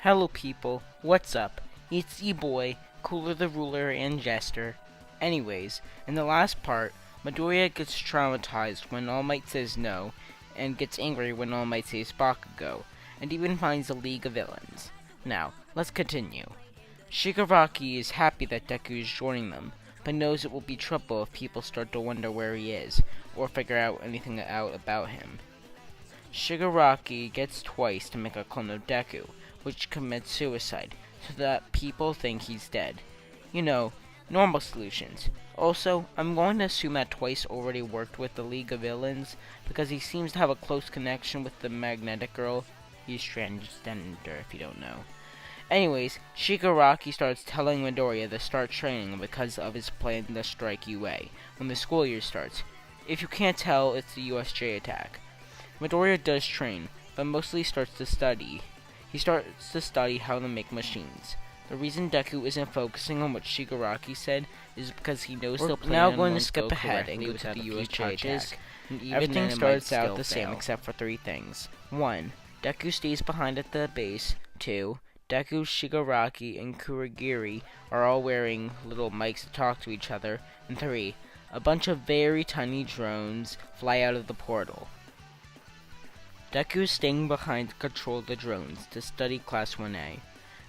Hello people, what's up? It's E-Boy, Cooler the Ruler and Jester. Anyways, in the last part, Midoriya gets traumatized when All Might says no, and gets angry when All Might says Bakugo, and even finds a League of Villains. Now, let's continue. Shigaraki is happy that Deku is joining them, but knows it will be trouble if people start to wonder where he is, or figure out anything out about him. Shigaraki gets twice to make a clone of Deku, which commits suicide, so that people think he's dead. You know, normal solutions. Also, I'm going to assume that Twice already worked with the League of Villains, because he seems to have a close connection with the magnetic girl. He's transgender, if you don't know. Anyways, Shigaraki starts telling Midoriya to start training because of his plan to strike UA when the school year starts. If you can't tell, it's the USJ attack. Midoriya does train, but mostly starts to study. He starts to study how to make machines. The reason Deku isn't focusing on what Shigaraki said is because he knows the plan. Now going to skip ahead and go to the USJ attack. Everything starts out the same except for three things. 1. Deku stays behind at the base. 2. Deku, Shigaraki, and Kurogiri are all wearing little mics to talk to each other. And 3. A bunch of very tiny drones fly out of the portal. Deku is staying behind to control the drones to study Class 1A.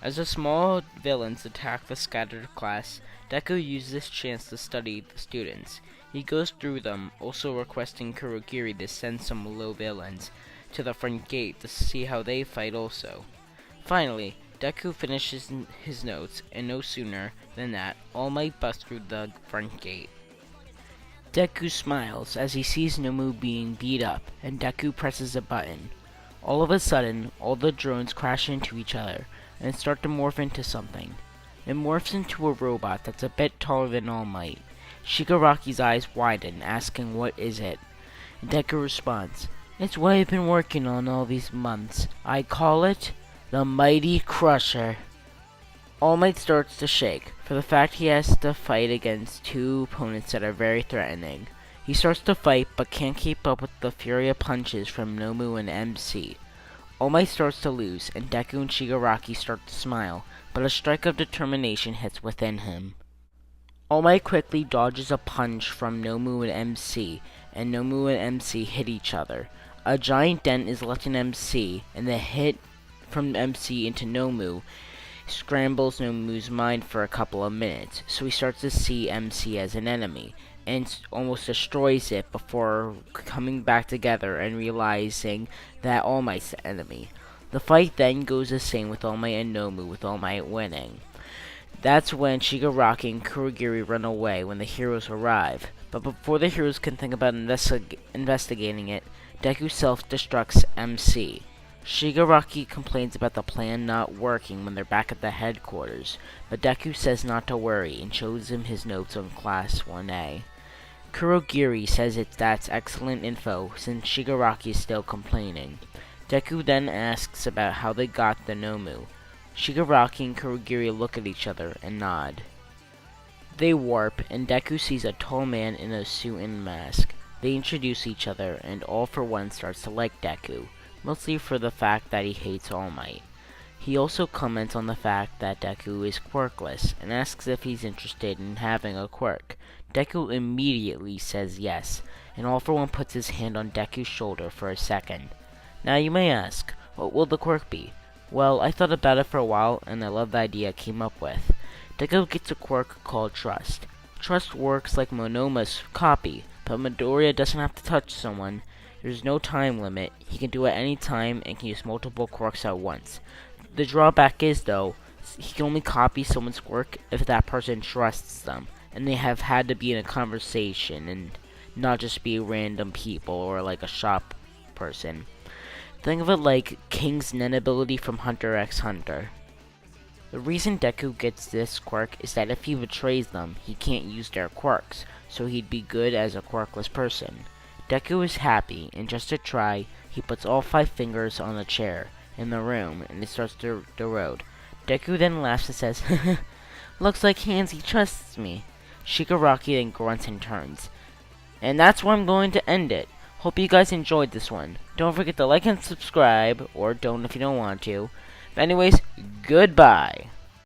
As the small villains attack the scattered class, Deku uses this chance to study the students. He goes through them, also requesting Kurogiri to send some low villains to the front gate to see how they fight also. Finally, Deku finishes his notes, and no sooner than that, All Might busts through the front gate. Deku smiles as he sees Nomu being beat up, and Deku presses a button. All of a sudden, all the drones crash into each other, and start to morph into something. It morphs into a robot that's a bit taller than All Might. Shigaraki's eyes widen, asking what is it. Deku responds, "It's what I've been working on all these months. I call it the Mighty Crusher." All Might starts to shake, for the fact he has to fight against two opponents that are very threatening. He starts to fight, but can't keep up with the fury of punches from Nomu and MC. All Might starts to lose, and Deku and Shigaraki start to smile, but a strike of determination hits within him. All Might quickly dodges a punch from Nomu and MC, and Nomu and MC hit each other. A giant dent is left in MC, and the hit from MC into Nomu scrambles Nomu's mind for a couple of minutes, so he starts to see MC as an enemy, and almost destroys it before coming back together and realizing that All Might's the enemy. The fight then goes the same with All Might and Nomu, with All Might winning. That's when Shigaraki and Kurogiri run away when the heroes arrive, but before the heroes can think about investigating it, Deku self-destructs MC. Shigaraki complains about the plan not working when they're back at the headquarters, but Deku says not to worry and shows him his notes on Class 1A. Kurogiri says that's excellent info since Shigaraki is still complaining. Deku then asks about how they got the Nomu. Shigaraki and Kurogiri look at each other and nod. They warp, and Deku sees a tall man in a suit and mask. They introduce each other, and All for One starts to like Deku, mostly for the fact that he hates All Might. He also comments on the fact that Deku is quirkless, and asks if he's interested in having a quirk. Deku immediately says yes, and All for One puts his hand on Deku's shoulder for a second. Now you may ask, what will the quirk be? Well, I thought about it for a while, and I love the idea I came up with. Deku gets a quirk called Trust. Trust works like Monoma's copy, but Midoriya doesn't have to touch someone. There's no time limit, he can do it any time and can use multiple quirks at once. The drawback is, though, he can only copy someone's quirk if that person trusts them, and they have had to be in a conversation and not just be random people or like a shop person. Think of it like King's Nen ability from Hunter x Hunter. The reason Deku gets this quirk is that if he betrays them, he can't use their quirks, so he'd be good as a quirkless person. Deku is happy, and just to try, he puts all 5 fingers on a chair in the room, and it starts the road. Deku then laughs and says, "Looks like Hansy trusts me." Shigaraki then grunts and turns. And that's where I'm going to end it. Hope you guys enjoyed this one. Don't forget to like and subscribe, or don't if you don't want to. Anyways, goodbye.